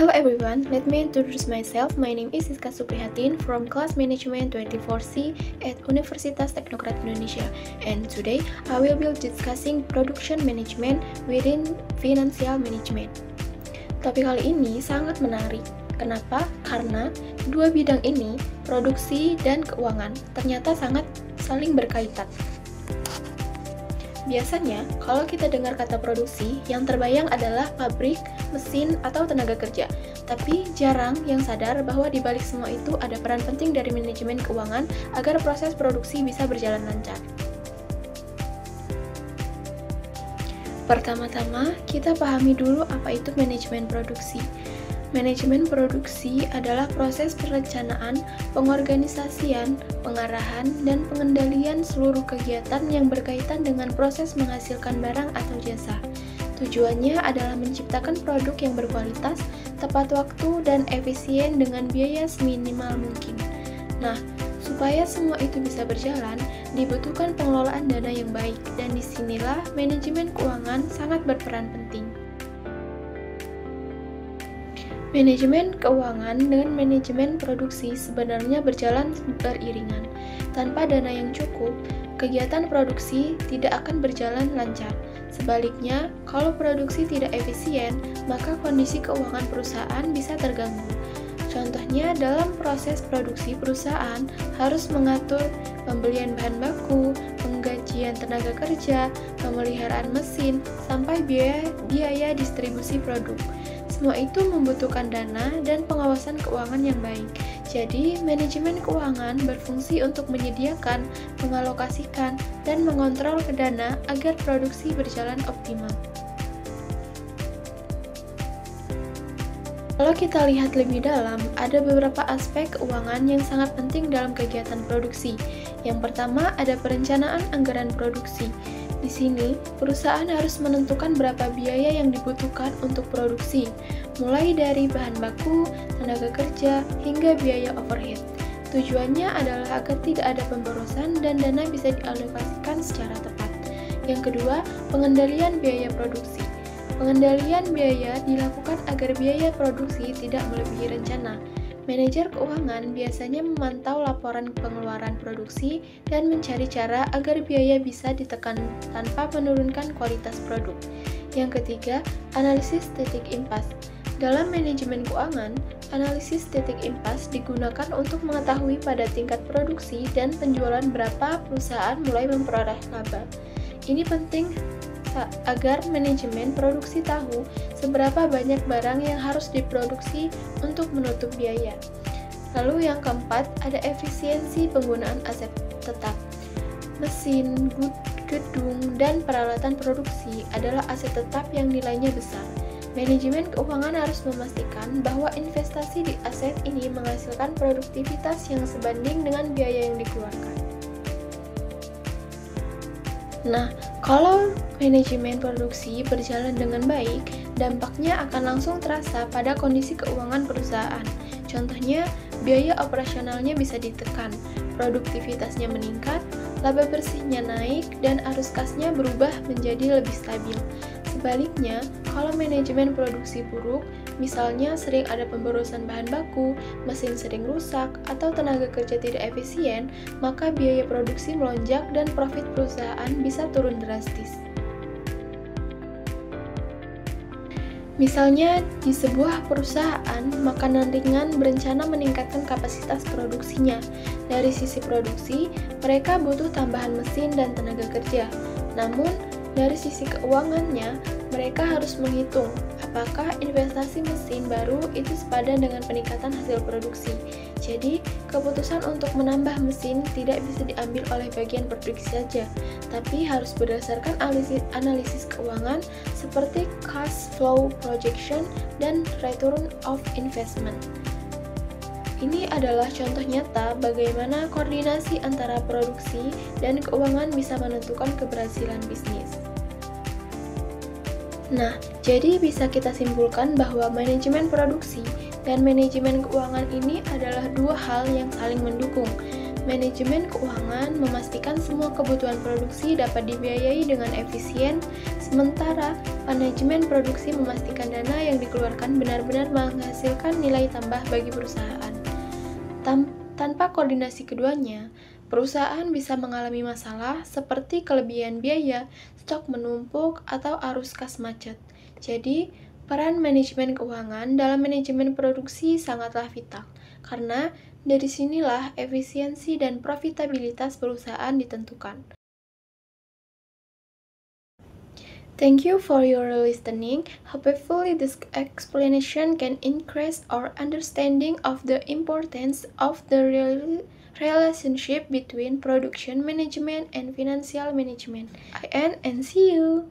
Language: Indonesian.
Hello everyone, let me introduce myself. My name is Siska Suprihatin from Class Management 24C at Universitas Teknokrat Indonesia. And today, I will be discussing production management within financial management. Topik kali ini sangat menarik. Kenapa? Karena dua bidang ini, produksi dan keuangan, ternyata sangat saling berkaitan. Biasanya, kalau kita dengar kata produksi, yang terbayang adalah pabrik, mesin, atau tenaga kerja. Tapi jarang yang sadar bahwa di balik semua itu ada peran penting dari manajemen keuangan agar proses produksi bisa berjalan lancar. Pertama-tama, kita pahami dulu apa itu manajemen produksi. Manajemen produksi adalah proses perencanaan, pengorganisasian, pengarahan, dan pengendalian seluruh kegiatan yang berkaitan dengan proses menghasilkan barang atau jasa. Tujuannya adalah menciptakan produk yang berkualitas, tepat waktu, dan efisien dengan biaya seminimal mungkin. Nah, supaya semua itu bisa berjalan, dibutuhkan pengelolaan dana yang baik, dan disinilah manajemen keuangan sangat berperan penting. Manajemen keuangan dengan manajemen produksi sebenarnya berjalan beriringan. Tanpa dana yang cukup, kegiatan produksi tidak akan berjalan lancar. Sebaliknya, kalau produksi tidak efisien, maka kondisi keuangan perusahaan bisa terganggu. Contohnya, dalam proses produksi perusahaan harus mengatur pembelian bahan baku, penggajian tenaga kerja, pemeliharaan mesin, sampai biaya distribusi produk. Semua itu membutuhkan dana dan pengawasan keuangan yang baik. Jadi, manajemen keuangan berfungsi untuk menyediakan, mengalokasikan, dan mengontrol ke dana agar produksi berjalan optimal. Kalau kita lihat lebih dalam, ada beberapa aspek keuangan yang sangat penting dalam kegiatan produksi. Yang pertama, ada perencanaan anggaran produksi. Di sini, perusahaan harus menentukan berapa biaya yang dibutuhkan untuk produksi, mulai dari bahan baku, tenaga kerja, hingga biaya overhead. Tujuannya adalah agar tidak ada pemborosan dan dana bisa dialokasikan secara tepat. Yang kedua, pengendalian biaya produksi. Pengendalian biaya dilakukan agar biaya produksi tidak melebihi rencana. Manajer keuangan biasanya memantau laporan pengeluaran produksi dan mencari cara agar biaya bisa ditekan tanpa menurunkan kualitas produk. Yang ketiga, analisis titik impas. Dalam manajemen keuangan, analisis titik impas digunakan untuk mengetahui pada tingkat produksi dan penjualan berapa perusahaan mulai memperoleh laba. Ini penting agar manajemen produksi tahu seberapa banyak barang yang harus diproduksi untuk menutup biaya. Lalu yang keempat, ada efisiensi penggunaan aset tetap. Mesin, gedung, dan peralatan produksi adalah aset tetap yang nilainya besar. Manajemen keuangan harus memastikan bahwa investasi di aset ini menghasilkan produktivitas yang sebanding dengan biaya yang dikeluarkan. Nah, kalau manajemen produksi berjalan dengan baik, dampaknya akan langsung terasa pada kondisi keuangan perusahaan. Contohnya, biaya operasionalnya bisa ditekan, produktivitasnya meningkat, laba bersihnya naik, dan arus kasnya berubah menjadi lebih stabil. Sebaliknya, kalau manajemen produksi buruk, misalnya sering ada pemborosan bahan baku, mesin sering rusak, atau tenaga kerja tidak efisien, maka biaya produksi melonjak dan profit perusahaan bisa turun drastis. Misalnya, di sebuah perusahaan, makanan ringan berencana meningkatkan kapasitas produksinya. Dari sisi produksi, mereka butuh tambahan mesin dan tenaga kerja. Namun, dari sisi keuangannya, mereka harus menghitung apakah investasi mesin baru itu sepadan dengan peningkatan hasil produksi. Jadi, keputusan untuk menambah mesin tidak bisa diambil oleh bagian produksi saja, tapi harus berdasarkan analisis keuangan seperti cash flow projection dan return of investment. Ini adalah contoh nyata bagaimana koordinasi antara produksi dan keuangan bisa menentukan keberhasilan bisnis. Nah, jadi bisa kita simpulkan bahwa manajemen produksi dan manajemen keuangan ini adalah dua hal yang saling mendukung. Manajemen keuangan memastikan semua kebutuhan produksi dapat dibiayai dengan efisien, sementara manajemen produksi memastikan dana yang dikeluarkan benar-benar menghasilkan nilai tambah bagi perusahaan. Tanpa koordinasi keduanya, perusahaan bisa mengalami masalah seperti kelebihan biaya, stok menumpuk, atau arus kas macet. Jadi, peran manajemen keuangan dalam manajemen produksi sangatlah vital, karena dari sinilah efisiensi dan profitabilitas perusahaan ditentukan. Thank you for your listening. Hopefully this explanation can increase our understanding of the importance of the relationship between production management and financial management. I end and see you.